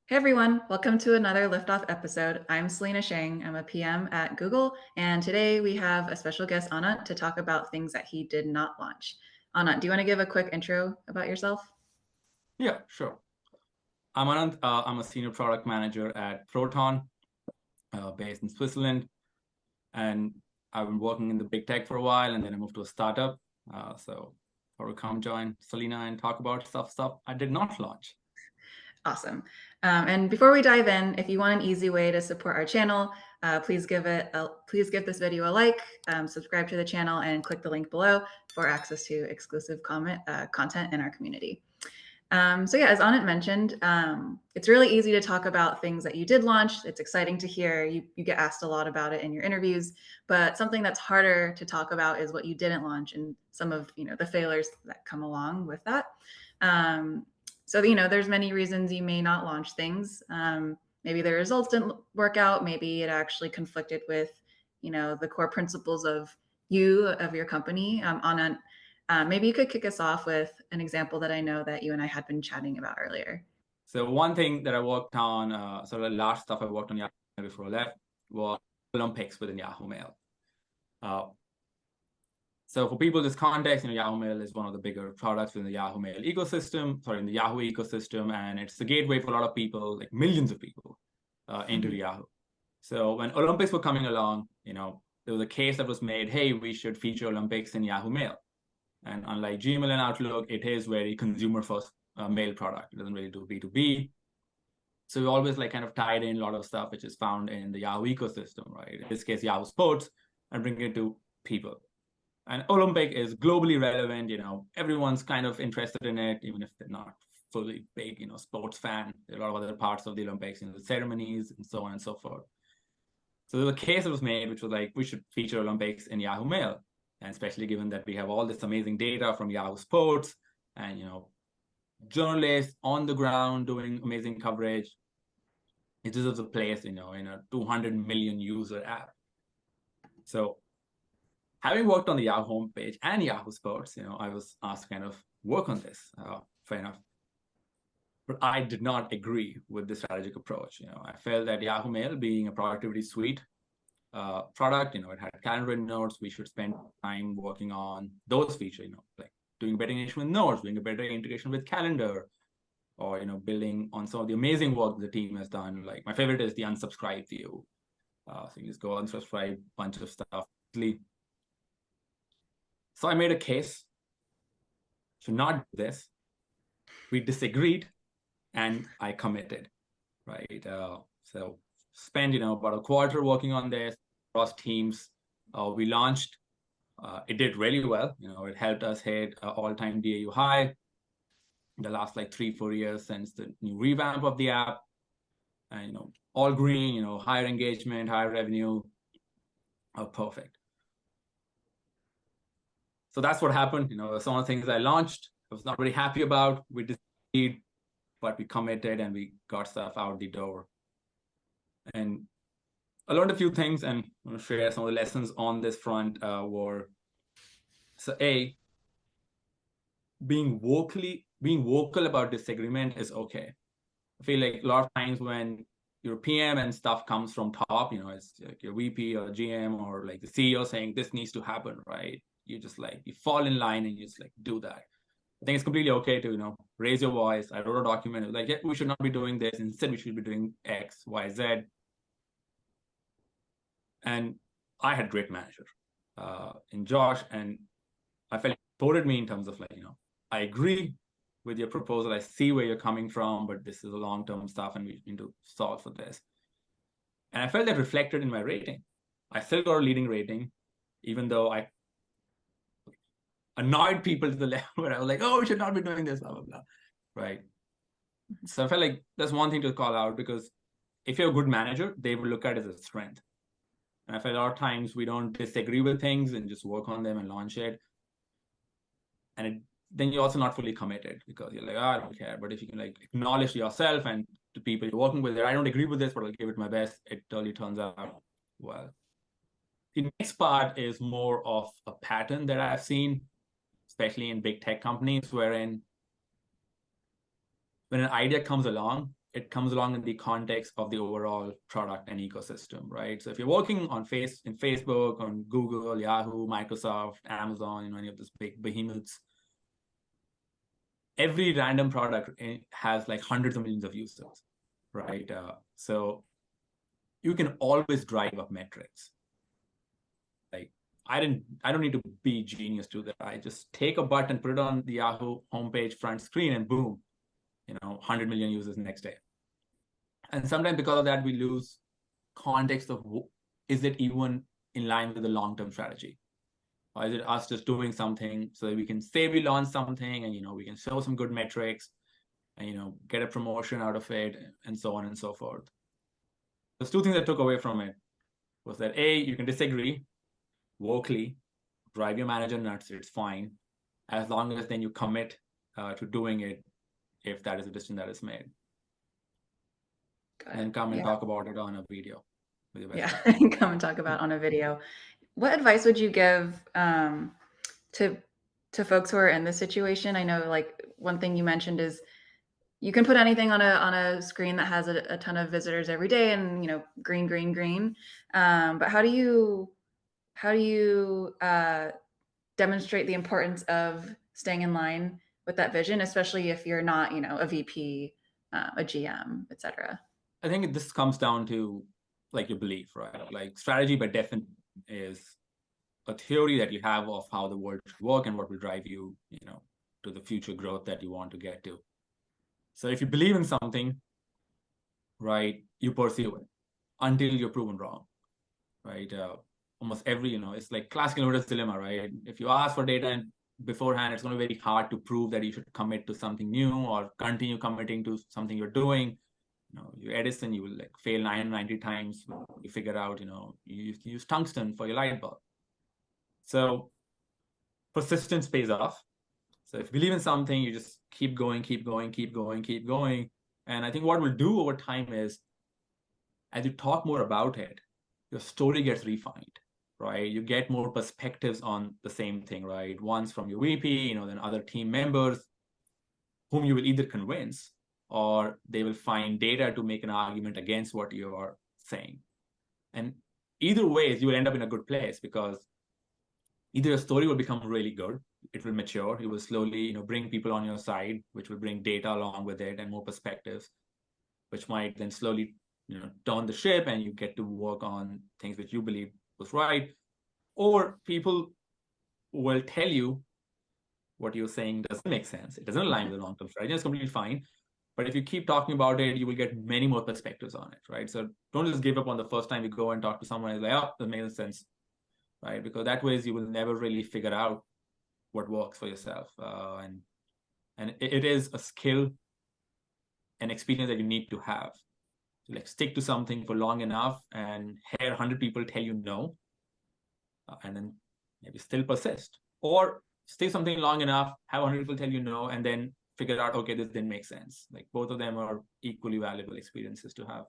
Hey everyone, welcome to another Liftoff episode. I'm Selena Shang. I'm a PM at Google, and today we have a special guest, Anant, to talk about things that he did not launch. Anant, do you want to give a quick intro about yourself? Yeah, sure. I'm Anant. I'm a senior product manager at Proton, based in Switzerland. And I've been working in the big tech for a while, and then I moved to a startup. So I will come join Selena and talk about stuff I did not launch. Awesome. And before we dive in, if you want an easy way to support our channel, please give this video a like, subscribe to the channel, and click the link below for access to exclusive content in our community. So yeah, as Anant mentioned, it's really easy to talk about things that you did launch. It's exciting to hear. You get asked a lot about it in your interviews, but something that's harder to talk about is what you didn't launch and some of the failures that come along with that. So there's many reasons you may not launch things. Maybe the results didn't work out. Maybe it actually conflicted with the core principles of your company. Anant, maybe you could kick us off with an example that I know that you and I had been chatting about earlier. So one thing that I worked on, sort of the last stuff I worked on Yahoo before I left, was Olympics within Yahoo Mail. So for people, this context, Yahoo Mail is one of the bigger products in the Yahoo Mail ecosystem, in the Yahoo ecosystem, and it's the gateway for a lot of people, like millions of people, into Yahoo. So when Olympics were coming along, there was a case that was made, hey, we should feature Olympics in Yahoo Mail. And unlike Gmail and Outlook, it is very consumer-first mail product. It doesn't really do B2B. So we always kind of tied in a lot of stuff which is found in the Yahoo ecosystem, right? In this case, Yahoo Sports, and bring it to people. And Olympic is globally relevant. Everyone's kind of interested in it, even if they're not fully big, sports fan. There are a lot of other parts of the Olympics, the ceremonies and so on and so forth. So there was a case that was made, which was like, we should feature Olympics in Yahoo Mail. And especially given that we have all this amazing data from Yahoo Sports and, journalists on the ground doing amazing coverage. It deserves a place, in a 200 million user app. So having worked on the Yahoo homepage and Yahoo Sports, I was asked to kind of work on this. Fair enough. But I did not agree with the strategic approach. I felt that Yahoo Mail, being a productivity suite product, it had calendar notes. We should spend time working on those features, like doing better integration with notes, doing a better integration with calendar, or building on some of the amazing work the team has done. Like my favorite is the unsubscribe view. So you just go unsubscribe, bunch of stuff. So I made a case to not do this. We disagreed, and I committed, right? So spent about a quarter working on this across teams. We launched. It did really well. It helped us hit all-time DAU high the last 3-4 years since the new revamp of the app. And all green. Higher engagement, higher revenue. Perfect. So that's what happened. Some of the things I launched, I was not very happy about. We disagreed, but we committed and we got stuff out the door. And I learned a few things, and I'm going to share some of the lessons on this front. So being vocal about disagreement is okay. I feel like a lot of times when your PM and stuff comes from top, it's like your VP or GM or like the CEO saying this needs to happen, right? You just you fall in line and you just do that. I think it's completely okay to, raise your voice. I wrote a document. It was like, yeah, we should not be doing this. Instead, we should be doing X, Y, Z. And I had a great manager in Josh, and I felt he supported me in terms of I agree with your proposal. I see where you're coming from, but this is a long-term stuff and we need to solve for this. And I felt that reflected in my rating. I still got a leading rating, even though I annoyed people to the level where I was like, oh, we should not be doing this, blah, blah, blah, right? So I felt like that's one thing to call out, because if you're a good manager, they will look at it as a strength. And I feel a lot of times we don't disagree with things and just work on them and launch it. And then you're also not fully committed, because you're like, oh, I don't care. But if you can acknowledge yourself and the people you're working with, I don't agree with this, but I'll give it my best, it totally turns out well. The next part is more of a pattern that I've seen, especially in big tech companies, wherein when an idea comes along, it comes along in the context of the overall product and ecosystem, right? So if you're working on Facebook, on Google, Yahoo, Microsoft, Amazon, any of those big behemoths, every random product has like hundreds of millions of users, right? So you can always drive up metrics. Like I don't need to be genius to that. I just take a button, put it on the Yahoo homepage front screen, and boom, 100 million users next day. And sometimes because of that, we lose context of, is it even in line with the long-term strategy? Or is it us just doing something so that we can say we launched something and, we can show some good metrics and, get a promotion out of it and so on and so forth. There's two things I took away from it was that A, you can disagree vocally, drive your manager nuts, it's fine, as long as then you commit to doing it if that is a decision that is made. And come and talk about it on a video. With your best friend. Come and talk about on a video. What advice would you give to folks who are in this situation? I know like one thing you mentioned is you can put anything on a screen that has a ton of visitors every day and green. But how do you demonstrate the importance of staying in line with that vision, especially if you're not a VP, a GM, etc.? I think this comes down to like your belief, right? Like strategy by definition is a theory that you have of how the world should work and what will drive you, to the future growth that you want to get to. So if you believe in something, right, you pursue it until you're proven wrong, right? Almost every, it's like classical investor's dilemma, right? If you ask for data and beforehand, it's going to be very hard to prove that you should commit to something new or continue committing to something you're doing. Your Edison, you will like fail 990 times. You figure out, you use tungsten for your light bulb. So persistence pays off. So if you believe in something, you just keep going. And I think what we'll do over time is, as you talk more about it, your story gets refined, right? You get more perspectives on the same thing, right? Once from your VP, then other team members whom you will either convince or they will find data to make an argument against what you are saying. And either ways, you will end up in a good place because either your story will become really good, it will mature, you will slowly, bring people on your side, which will bring data along with it and more perspectives, which might then slowly, turn the ship and you get to work on things which you believe was right. Or people will tell you what you're saying doesn't make sense. It doesn't align with the long-term strategy. It's completely fine. But if you keep talking about it, you will get many more perspectives on it, right? So don't just give up on the first time you go and talk to someone and like, oh, that makes sense, right? Because that way you will never really figure out what works for yourself. And it is a skill and experience that you need to have. So like stick to something for long enough and hear 100 people tell you no, and then maybe still persist. Or stay something long enough, have 100 people tell you no, and then figure out, okay, this didn't make sense. Like both of them are equally valuable experiences to have.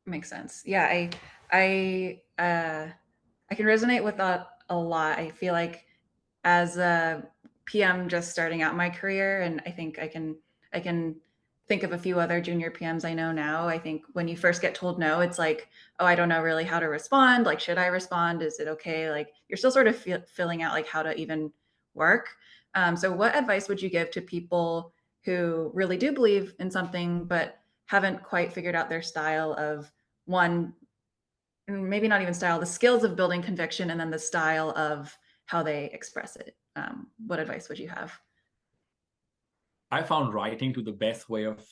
Makes sense. Yeah, I can resonate with that a lot. I feel like as a PM just starting out my career, and I think I can think of a few other junior PMs I know now. I think when you first get told no, it's like, oh, I don't know really how to respond. Like, should I respond? Is it okay? Like, you're still sort of filling out like how to even work. So what advice would you give to people who really do believe in something, but haven't quite figured out their style of one, maybe not even style, the skills of building conviction, and then the style of how they express it? What advice would you have? I found writing to the best way of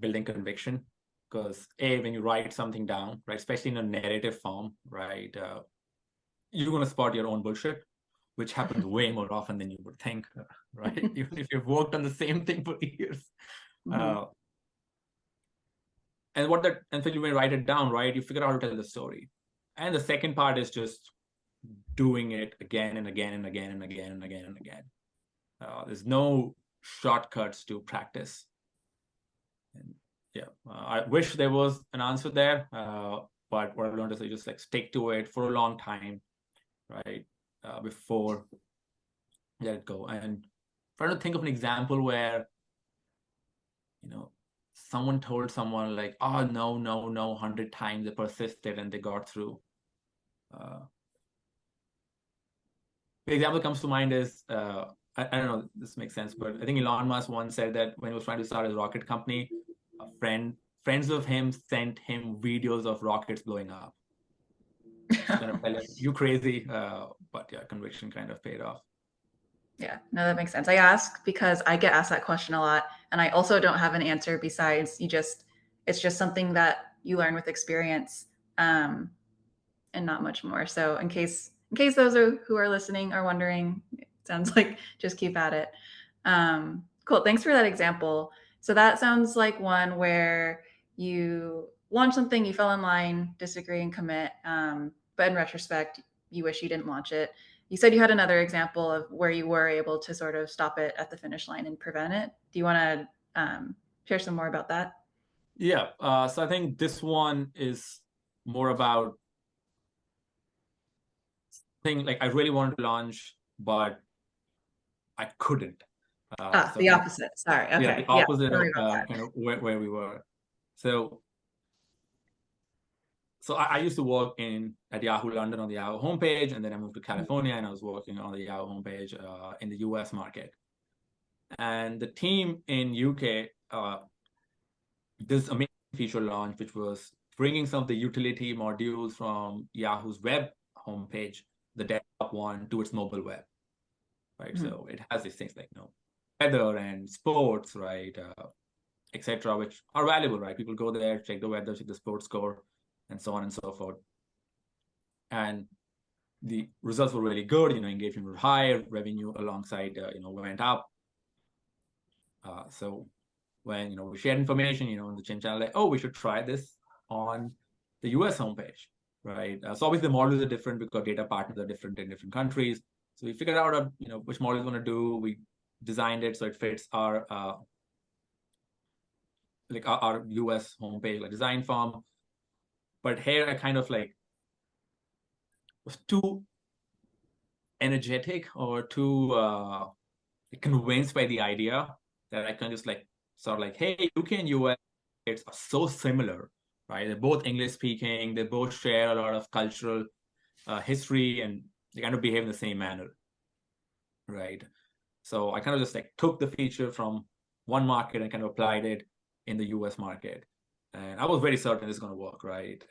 building conviction because when you write something down, right, especially in a narrative form, right, you're going to spot your own bullshit, which happens way more often than you would think, right? Even if you've worked on the same thing for years. Mm-hmm. And so you may write it down, right? You figure out how to tell the story. And the second part is just doing it again and again and again and again and again and again. There's no shortcuts to practice. And yeah, I wish there was an answer there, but what I learned is just like stick to it for a long time, right? Before let it go. And try to think of an example where, someone told someone like, oh, no, 100 times, they persisted and they got through. The example comes to mind is, I don't know if this makes sense, but I think Elon Musk once said that when he was trying to start his rocket company, friends of him sent him videos of rockets blowing up. Just kind of tell him, you crazy, but yeah, conviction kind of paid off. Yeah, no, that makes sense. I ask because I get asked that question a lot, and I also don't have an answer besides it's just something that you learn with experience, and not much more. So in case those who are listening are wondering, it sounds like just keep at it. Cool. Thanks for that example. So that sounds like one where you launch something, you fell in line, disagree and commit, but in retrospect, you wish you didn't launch it. You said you had another example of where you were able to sort of stop it at the finish line and prevent it. Do you want to share some more about that? Yeah. So I think this one is more about like I really wanted to launch, but I couldn't. So The opposite. Sorry. yeah, Okay. the Yeah. opposite Sorry of about that. kind of where we were. So I used to work at Yahoo London on the Yahoo homepage, and then I moved to California and I was working on the Yahoo homepage in the US market. And the team in UK this amazing feature launch, which was bringing some of the utility modules from Yahoo's web homepage, the desktop one, to its mobile web, right? Mm-hmm. So it has these things like weather and sports, right, etc., which are valuable, right? People go there, check the weather, check the sports score, and so on and so forth. And the results were really good. Engagement was high, revenue alongside went up. So when we shared information, in the Chin channel, like, oh, we should try this on the US homepage, right? So obviously the models are different because data partners are different in different countries. So we figured out which model we want to do. We designed it so it fits our our US homepage like design form. But here I kind of was too energetic or too convinced by the idea that I can just sort of hey, UK and US are so similar, right? They're both English speaking. They both share a lot of cultural history, and they kind of behave in the same manner, right? So I kind of just took the feature from one market and kind of applied it in the US market. And I was very certain it's going to work, right?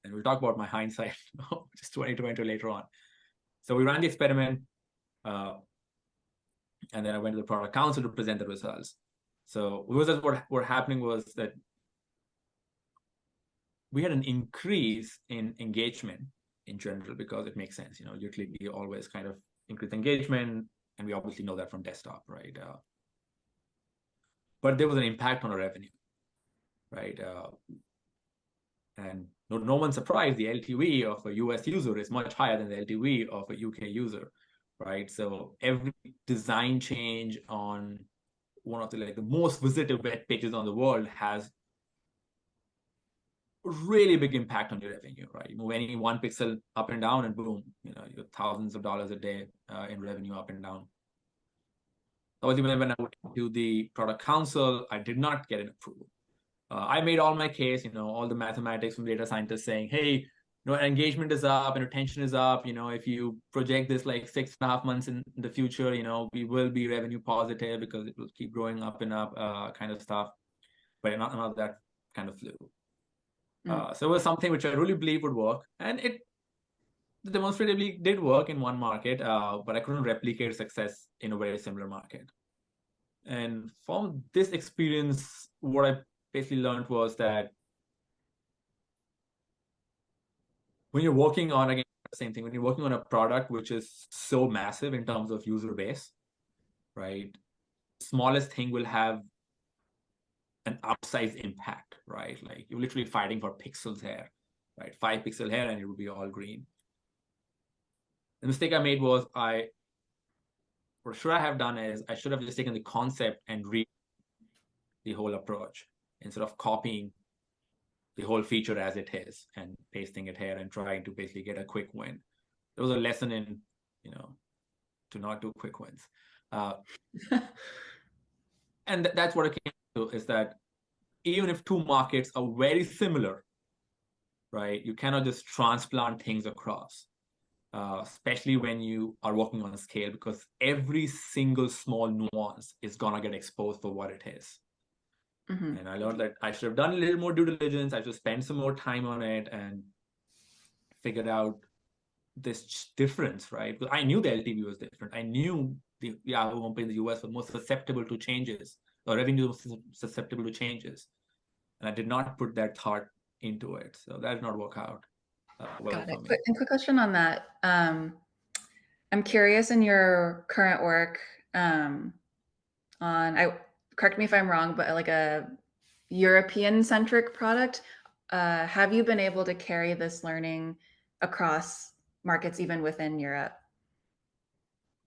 And we'll talk about my hindsight, just 2020 later on. So we ran the experiment, and then I went to the product council to present the results. So what happening was that we had an increase in engagement in general, because it makes sense. Utility always kind of increase engagement, and we obviously know that from desktop, right? But there was an impact on our revenue, right? And no one's surprised the LTV of a US user is much higher than the LTV of a UK user, right? So every design change on one of the most visited web pages on the world has really big impact on your revenue, right? You move any one pixel up and down, and boom, you're thousands of dollars a day in revenue up and down. Obviously, when I went to the product council, I did not get an approval. I made all my case, all the mathematics from data scientists saying, hey, engagement is up and retention is up. If you project this 6.5 months in the future, we will be revenue positive because it will keep growing up and up, kind of stuff. But none of that kind of flew. So it was something which I really believe would work, and it demonstratively did work in one market, but I couldn't replicate success in a very similar market. And from this experience, what I basically learned was that when you're working on, again, the same thing, when you're working on a product which is so massive in terms of user base, right? Smallest thing will have an outsized impact, right? Like you're literally fighting for pixels here, right? 5 pixel here and it will be all green. The mistake I made was what should I have done is I should have just taken the concept and read the whole approach instead of copying the whole feature as it is and pasting it here and trying to basically get a quick win. There was a lesson in, to not do quick wins. And that's what it came to, is that even if two markets are very similar, right, you cannot just transplant things across, especially when you are working on a scale, because every single small nuance is going to get exposed for what it is. Mm-hmm. And I learned that I should have done a little more due diligence. I should spend some more time on it and figured out this difference, right? Because I knew the LTV was different. I knew the Yahoo homepage in the US was more susceptible to changes, or revenue was susceptible to changes. And I did not put that thought into it. So that did not work out well Got it. for me. Quick question on that. I'm curious in your current work correct me if I'm wrong, but like a European centric product, have you been able to carry this learning across markets even within Europe?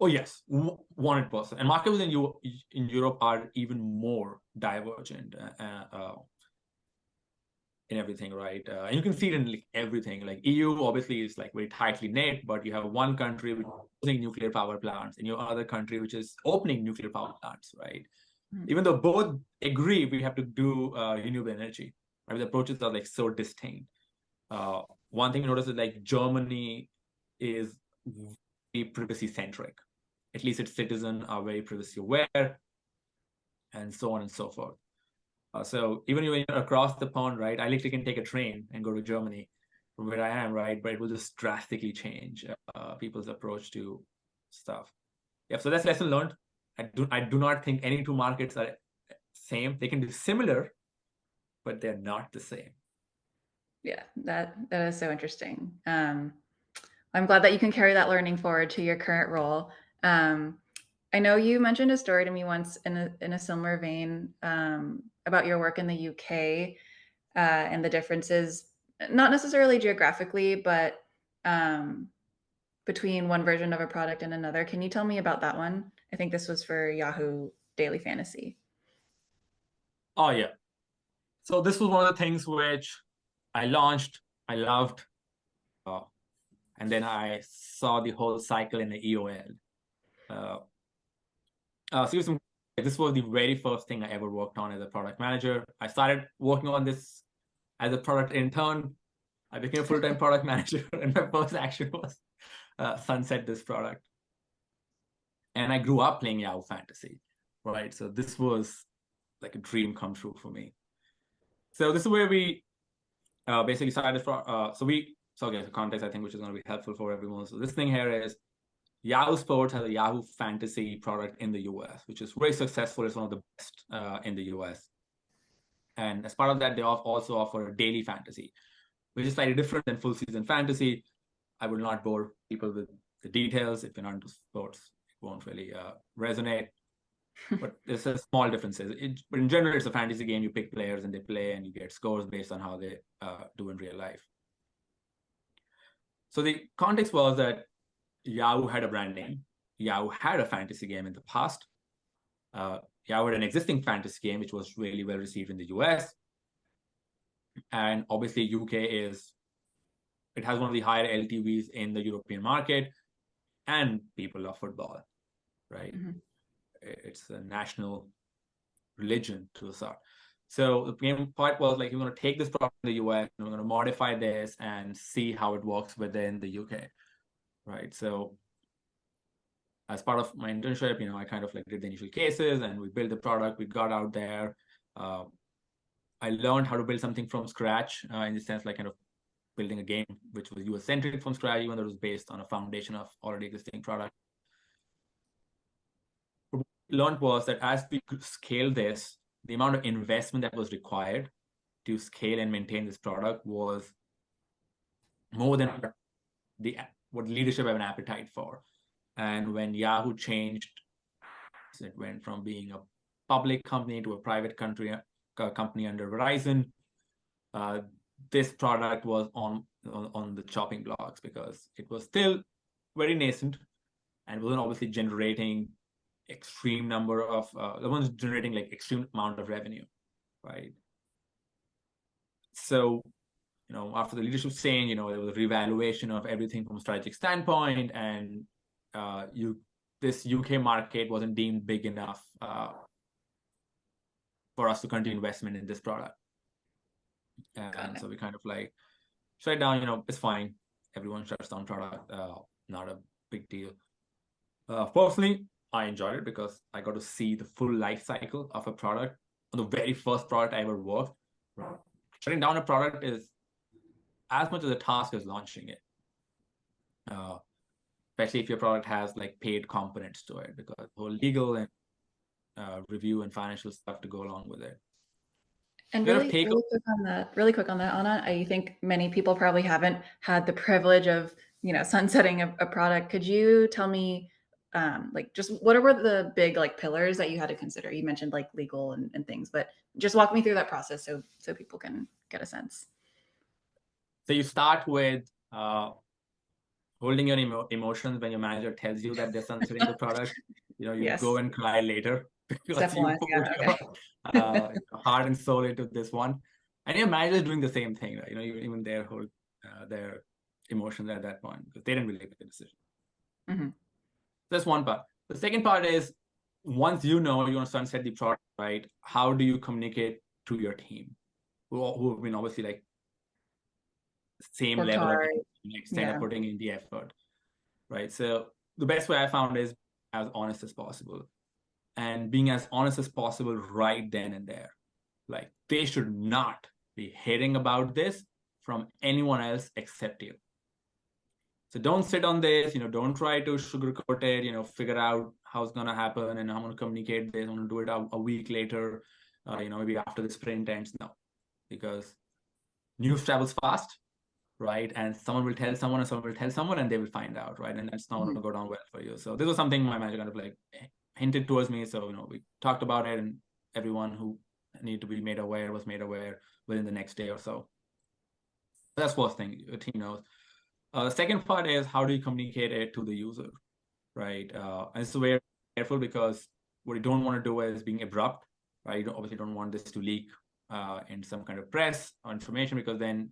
Oh yes, 100%. And markets in Europe are even more divergent in everything, right? And you can see it in like everything. Like EU obviously is like very tightly knit, but you have one country which is closing nuclear power plants, and your other country which is opening nuclear power plants, right? Mm-hmm. Even though both agree we have to do renewable energy, right? The approaches are like so distinct. One thing you notice is like Germany is very privacy centric. At least its citizens are very privacy aware, and so on and so forth. So even when you're across the pond, right, I literally can take a train and go to Germany from where I am, right? But it will just drastically change people's approach to stuff. Yeah, so that's lesson learned. I do not think any two markets are same. They can be similar, but they're not the same. Yeah, that is so interesting. I'm glad that you can carry that learning forward to your current role. I know you mentioned a story to me once in a similar vein about your work in the UK and the differences, not necessarily geographically, but between one version of a product and another. Can you tell me about that one? I think this was for Yahoo Daily Fantasy. Oh yeah. So this was one of the things which I launched, I loved, and then I saw the whole cycle in the EOL. So this was the very first thing I ever worked on as a product manager. I started working on this as a product intern. I became a full-time product manager, and my first action was sunset this product. And I grew up playing Yahoo Fantasy, right? So this was like a dream come true for me. So this is where we basically started this. So okay, the context I think which is going to be helpful for everyone. So this thing here is Yahoo Sports has a Yahoo Fantasy product in the US, which is very successful. It's one of the best in the US. And as part of that, they also offer a daily fantasy, which is slightly different than full season fantasy. I will not bore people with the details. If you're not into sports, it won't really resonate. But there's a small differences. But in general, it's a fantasy game. You pick players and they play, and you get scores based on how they do in real life. So the context was that Yahoo had a brand name. Yahoo had a fantasy game in the past. Yahoo had an existing fantasy game, which was really well received in the US. And obviously, it has one of the higher LTVs in the European market, and people love football, right? Mm-hmm. It's a national religion to a sort. So the main part was like, you're going to take this product in the US, and we're going to modify this and see how it works within the UK, right? So as part of my internship, I kind of like did the initial cases, and we built the product. We got out there. I learned how to build something from scratch in the sense like kind of building a game which was US-centric from scratch, even though it was based on a foundation of already existing product. What we learned was that as we scale this, the amount of investment that was required to scale and maintain this product was more than what leadership have an appetite for. And when Yahoo changed, it went from being a public company to a private company under Verizon. This product was on the chopping blocks because it was still very nascent and wasn't obviously generating extreme number of generating like extreme amount of revenue, right? So after the leadership change, there was a reevaluation of everything from a strategic standpoint, and this UK market wasn't deemed big enough for us to continue investment in this product. And so we kind of like shut it down, it's fine. Everyone shuts down product, not a big deal. Personally, I enjoyed it because I got to see the full life cycle of a product. On the very first product I ever worked, shutting down a product is as much as a task as launching it. Especially if your product has like paid components to it, because the whole legal and review and financial stuff to go along with it. And really quick on that, Anant, I think many people probably haven't had the privilege of, sunsetting a product. Could you tell me, like, just what were the big like pillars that you had to consider? You mentioned like legal and things, but just walk me through that process so people can get a sense. So you start with holding your emotions when your manager tells you that they're sunsetting the product. You Yes. go and cry later because Step you one, put yeah, your heart and soul into this one, and your manager is doing the same thing, right? Even their whole their emotions at that point, because they didn't really make the decision. Mm-hmm. That's one part. The second part is, once you want to sunset the product, right? How do you communicate to your team, who have been obviously like same Worked level hard. of extent of putting in the effort, right? So the best way I found is as honest as possible, and being as honest as possible right then and there. Like, they should not be hearing about this from anyone else except you. So don't sit on this, don't try to sugarcoat it, figure out how it's going to happen and I'm going to communicate this, I'm going to do it a week later, maybe after the sprint ends. No, because news travels fast, right? And someone will tell someone and someone will tell someone and they will find out, right? And that's not going to go down well for you. So this was something my manager kind of like hinted towards me. So, we talked about it, and everyone who needed to be made aware was made aware within the next day or so. That's first thing, your team knows. The second part is, how do you communicate it to the user, right? And it's very careful, because what you don't want to do is being abrupt, right? You obviously don't want this to leak in some kind of press or information, because then,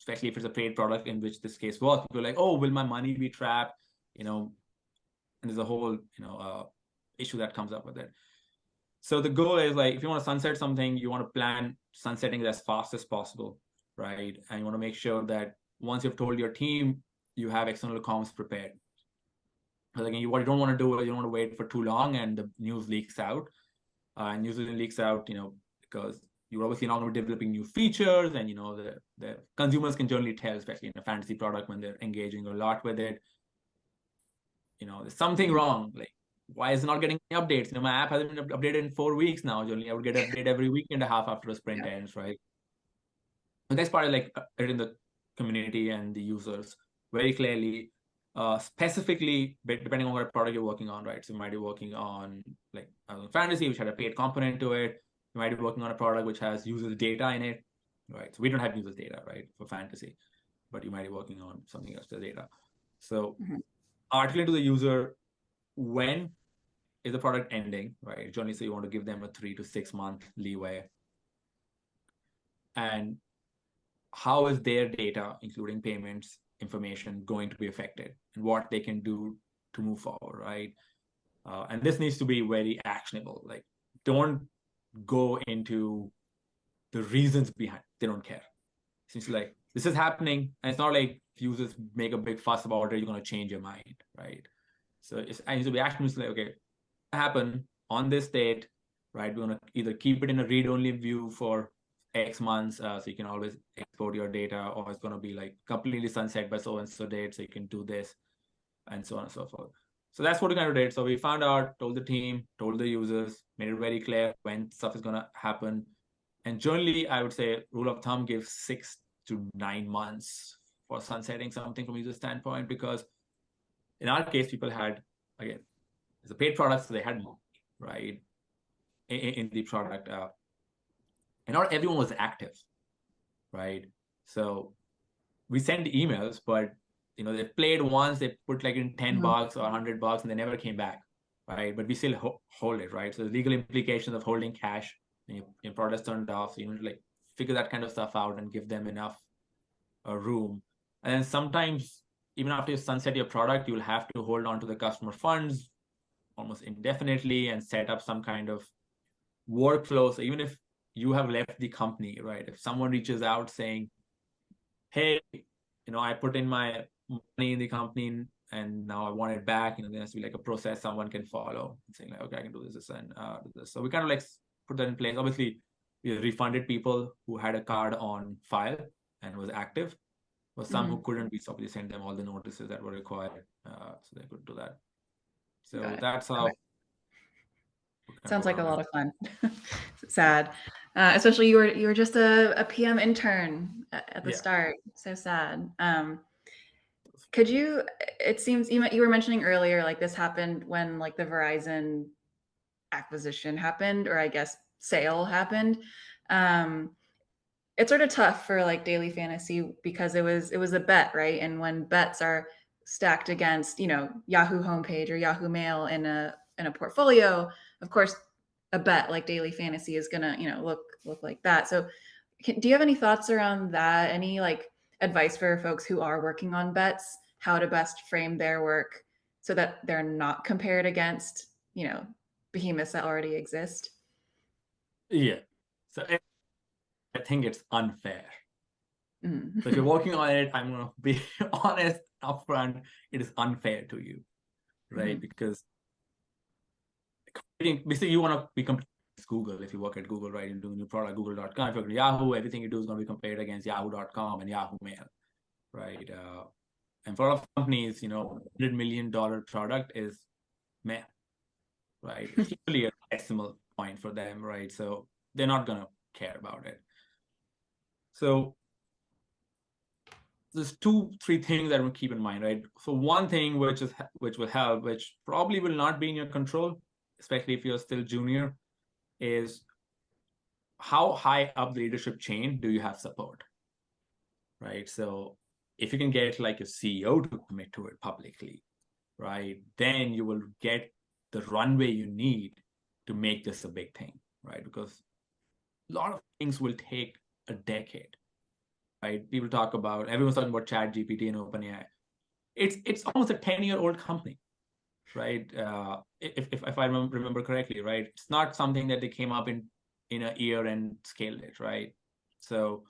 especially if it's a paid product, in which this case was, people are like, oh, will my money be trapped? And there's a whole, issue that comes up with it. So the goal is, like, if you want to sunset something, you want to plan sunsetting it as fast as possible, right? And you want to make sure that once you've told your team, you have external comms prepared. Because again, what you don't want to do is, you don't want to wait for too long and the news leaks out. And usually leaks out, because you're obviously not going to be developing new features, and the consumers can generally tell, especially in a fantasy product, when they're engaging a lot with it. There's something wrong. Like, why is it not getting any updates? My app hasn't been updated in 4 weeks now. Generally, I would get an update every week and a half after a sprint ends, right? The next part is like in the community and the users very clearly, specifically depending on what product you're working on, right? So you might be working on like fantasy, which had a paid component to it. You might be working on a product which has users data in it, right? So we don't have users data, right, for fantasy, but you might be working on something else, the data. So articulate to the user, when is the product ending, right? Generally, so you want to give them a 3 to 6 month leeway, and how is their data, including payments information, going to be affected, and what they can do to move forward, right? And this needs to be very actionable. Like, don't go into the reasons behind. They don't care. It's like, this is happening, and it's not like if users make a big fuss about it, you're going to change your mind, right? So it needs to be actionable. Like, okay, happen on this date, right? We're going to either keep it in a read-only view for X months, so you can always export your data, or it's going to be like completely sunset by so and so date, so you can do this, and so on and so forth. So that's what we kind of did. So we found out, told the team, told the users, made it very clear when stuff is going to happen. And generally, I would say rule of thumb, gives 6 to 9 months for sunsetting something from user standpoint, because in our case, people had, again, it's a paid product, so they had more, right, in the product. And not everyone was active, right? So we send emails, but they played once, they put like in $10 or $100, and they never came back, right? But we still hold it, right? So the legal implications of holding cash and your product's turned off, so you need to like figure that kind of stuff out and give them enough room. And then sometimes, even after you sunset your product, you'll have to hold on to the customer funds almost indefinitely and set up some kind of workflows. So even if you have left the company, right? If someone reaches out saying, hey, I put in my money in the company and now I want it back, there has to be like a process someone can follow and saying like, okay, I can do this and do this. So we kind of like put that in place. Obviously, we refunded people who had a card on file and was active, but some who couldn't, we obviously sent them all the notices that were required, so they could do that. So that's how. Okay. Sounds like a lot of fun. Sad, especially you were just a PM intern at the start. So sad. Could you? It seems you were mentioning earlier, like this happened when like the Verizon acquisition happened, or I guess sale happened. It's sort of tough for like daily fantasy because it was a bet, right? And when bets are stacked against Yahoo homepage or Yahoo Mail in a portfolio, of course a bet like daily fantasy is gonna look like that. So do you have any thoughts around that? Any like advice for folks who are working on bets, how to best frame their work so that they're not compared against behemoths that already exist? Yeah. So I think it's unfair. Mm. So if you're working on it, I'm going to be honest upfront, it is unfair to you, right? Because basically you want to be compared to Google. If you work at Google, right, you're doing your product, google.com. If you're at Yahoo, everything you do is going to be compared against yahoo.com and Yahoo Mail, right? And for a lot of companies, $100 million product is mail, right? It's usually a decimal point for them, right? So they're not going to care about it. So there's 2-3 things that we keep in mind, right? So one thing which will help, which probably will not be in your control, especially if you're still junior, is how high up the leadership chain do you have support, right? So if you can get like a CEO to commit to it publicly, right, then you will get the runway you need to make this a big thing, right? Because a lot of things will take a decade, right? People talk about, everyone's talking about ChatGPT and OpenAI. It's almost a 10-year-old company, right? If I remember correctly, right? It's not something that they came up in a year and scaled it, right? So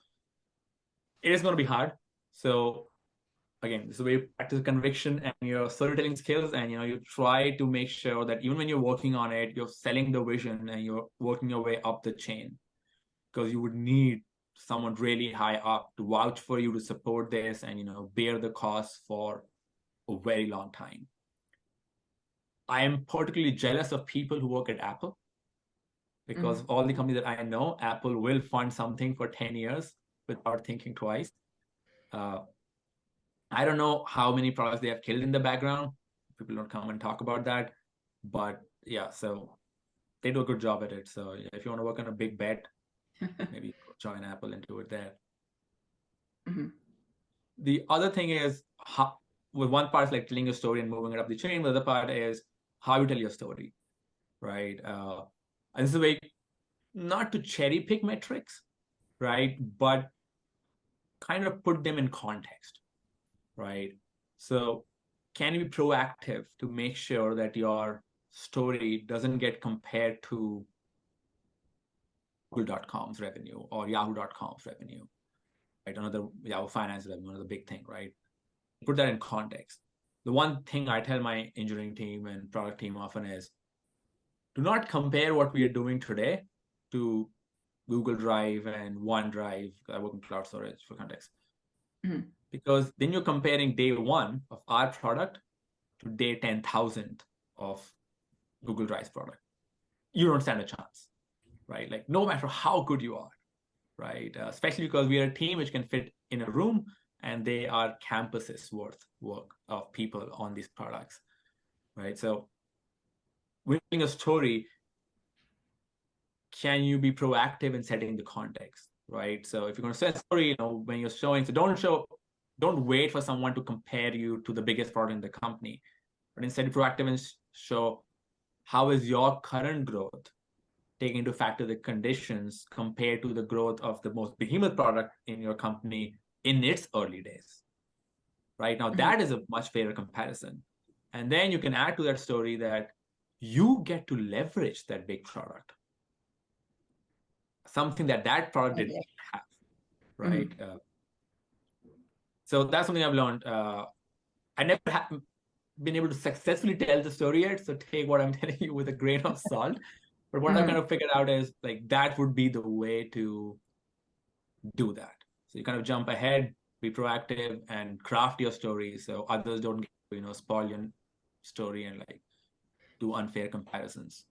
it is going to be hard. So again, this is where you practice conviction and your storytelling skills, and you try to make sure that even when you're working on it, you're selling the vision and you're working your way up the chain, because you would need someone really high up to vouch for you, to support this, and bear the cost for a very long time. I am particularly jealous of people who work at Apple, because all the companies that I know, Apple will fund something for 10 years without thinking twice. I don't know how many products they have killed in the background. People don't come and talk about that. But yeah, so they do a good job at it. So yeah, if you want to work on a big bet, maybe join Apple and do it there. The other thing is, with one part is like telling your story and moving it up the chain. The other part is how you tell your story, right? And this is a way not to cherry pick metrics, right? But kind of put them in context, right? So can you be proactive to make sure that your story doesn't get compared to Google.com's revenue or Yahoo.com's revenue, right? Another Yahoo Finance revenue, another big thing, right? Put that in context. The one thing I tell my engineering team and product team often is, do not compare what we are doing today to Google Drive and OneDrive. I work in cloud storage for context. Because then you're comparing day 1 of our product to day 10,000 of Google Drive's product. You don't stand a chance, right? Like no matter how good you are, right? Especially because we are a team which can fit in a room, and they are campuses worth work of people on these products, right? So when telling a story, can you be proactive in setting the context, right? So if you're going to say a story, when you're showing, so don't wait for someone to compare you to the biggest product in the company, but instead be proactive and show how is your current growth taking into factor the conditions compared to the growth of the most behemoth product in your company in its early days, right? Now that is a much fairer comparison. And then you can add to that story that you get to leverage that big product, something that product didn't have, right? So that's something I've learned. I never have been able to successfully tell the story yet, so take what I'm telling you with a grain of salt. But what I've kind of figured out is like that would be the way to do that. So you kind of jump ahead, be proactive, and craft your story so others don't, spoil your story and like do unfair comparisons.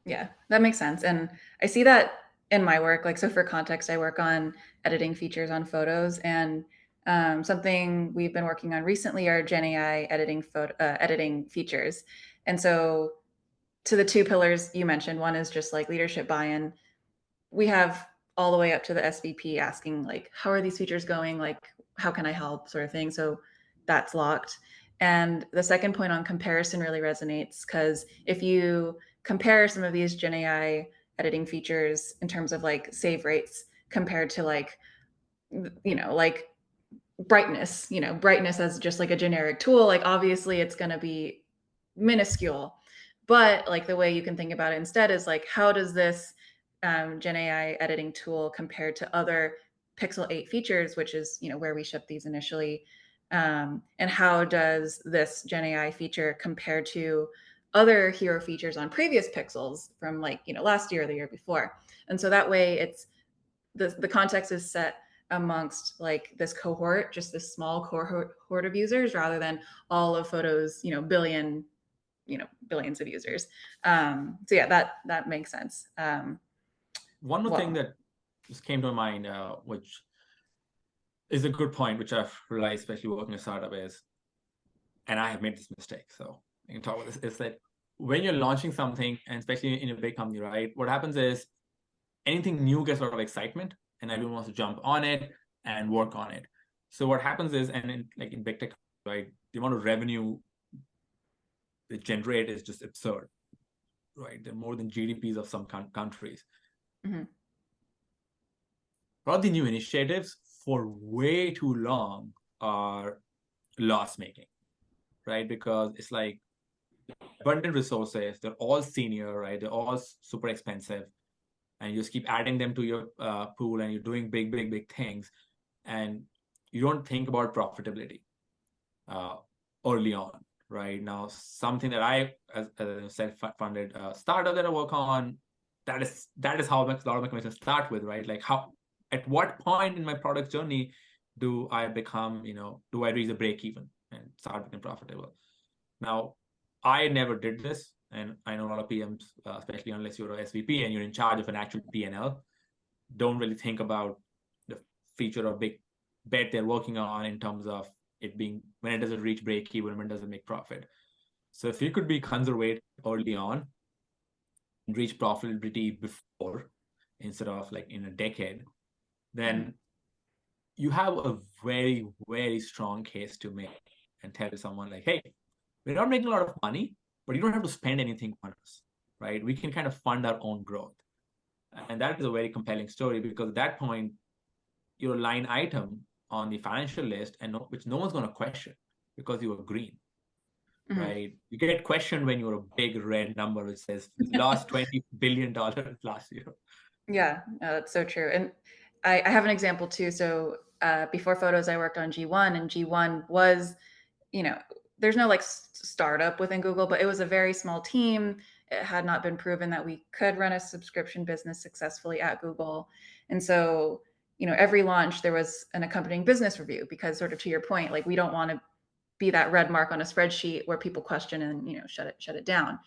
Yeah, that makes sense. And I see that in my work. Like, so for context, I work on editing features on photos, and something we've been working on recently are Gen AI editing features. And so, to the two pillars you mentioned, one is just like leadership buy-in. We have all the way up to the SVP asking like, how are these features going? Like, how can I help, sort of thing. So that's locked. And the second point on comparison really resonates, because if you compare some of these Gen AI editing features in terms of like save rates compared to like, like brightness, brightness as just like a generic tool, like obviously it's going to be minuscule. But like the way you can think about it instead is like, how does this Gen AI editing tool compare to other Pixel 8 features, which is where we shipped these initially, and how does this Gen AI feature compare to other hero features on previous Pixels from like last year or the year before? And so that way, it's the context is set amongst like this cohort, just this small cohort of users, rather than all of photos, billions of users. So yeah, that makes sense. One more thing that just came to my mind, which is a good point, which I've realized, especially working in a startup, is, and I have made this mistake, so I can talk about this, is that when you're launching something, and especially in a big company, right, what happens is anything new gets a lot of excitement, and everyone wants to jump on it and work on it. So what happens is, and in big tech, right, the amount of revenue they generate is just absurd, right? They're more than GDPs of some countries. A lot of the new initiatives for way too long are loss making, right? Because it's like abundant resources, they're all senior, right? They're all super expensive, and you just keep adding them to your pool, and you're doing big things, and you don't think about profitability early on, right? Now, something that I, as a self-funded startup that I work on, that is how a lot of my commissions start with, right? Like at what point in my product journey do I become, do I reach the break even and start becoming profitable? Now, I never did this, and I know a lot of PMs, especially unless you're a SVP and you're in charge of an actual P&L, don't really think about the feature or big bet they're working on in terms of it being when it doesn't reach break even, when it doesn't make profit. So if you could be conservative early on and reach profitability before, instead of like in a decade, then you have a very, very strong case to make and tell someone like, hey, we're not making a lot of money, but you don't have to spend anything on us, right? We can kind of fund our own growth. And that is a very compelling story, because at that point, you're a line item on the financial list, and which no one's going to question because you were green, right? You get questioned when you're a big red number which says lost $20 billion last year. Yeah, that's so true. And I have an example too. So before photos, I worked on G1, and G1 was, there's no like startup within Google, but it was a very small team. It had not been proven that we could run a subscription business successfully at Google. And so, every launch there was an accompanying business review, because sort of to your point, like we don't want to be that red mark on a spreadsheet where people question and shut it down.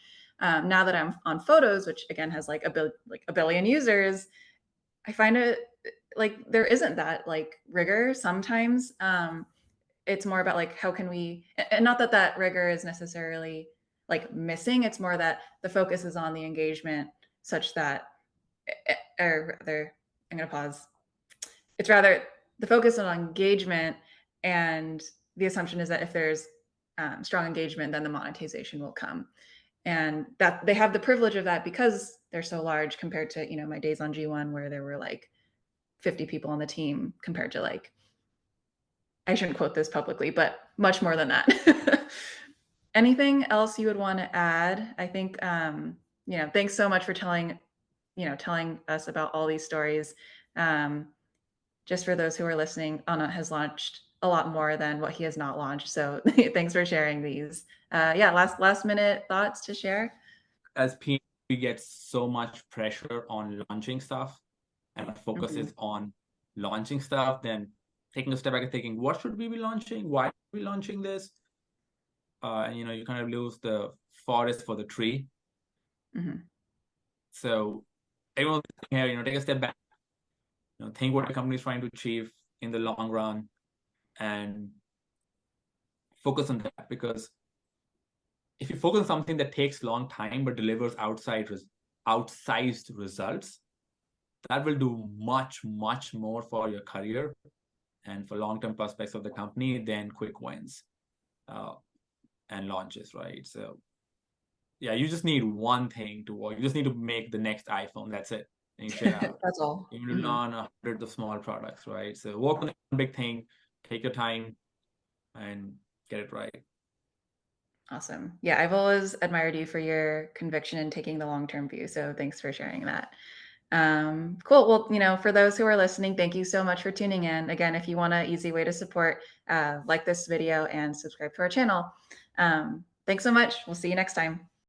Now that I'm on photos, which again has like a billion users, I find it like there isn't that like rigor sometimes. It's more about like how can we, and not that rigor is necessarily like missing. It's more that the focus is on the engagement, such that, or rather, I'm going to pause. It's rather the focus on engagement, and the assumption is that if there's strong engagement, then the monetization will come. And that they have the privilege of that because they're so large compared to, my days on G1 where there were like 50 people on the team, compared to like, I shouldn't quote this publicly, but much more than that. Anything else you would want to add? I think, thanks so much for telling telling us about all these stories. Just for those who are listening, Anant has launched a lot more than what he has not launched. So thanks for sharing these. Yeah, last minute thoughts to share. As PMs, we get so much pressure on launching stuff, and our focus Mhm. is on launching stuff. Then taking a step back and thinking, what should we be launching? Why are we launching this? And you kind of lose the forest for the tree. Mhm. So everyone here, take a step back, think what the company is trying to achieve in the long run, and focus on that. Because if you focus on something that takes long time but delivers outsized results, that will do much, much more for your career and for long-term prospects of the company than quick wins and launches, right? So yeah, you just need one thing to work. You just need to make the next iPhone. That's it. And you chill out. That's all. You need to learn 100 of small products, right? So work on one big thing, take your time, and get it right. Awesome. Yeah, I've always admired you for your conviction in taking the long-term view. So thanks for sharing that. Cool. Well, for those who are listening, thank you so much for tuning in. Again, if you want an easy way to support, like this video and subscribe to our channel. Thanks so much. We'll see you next time.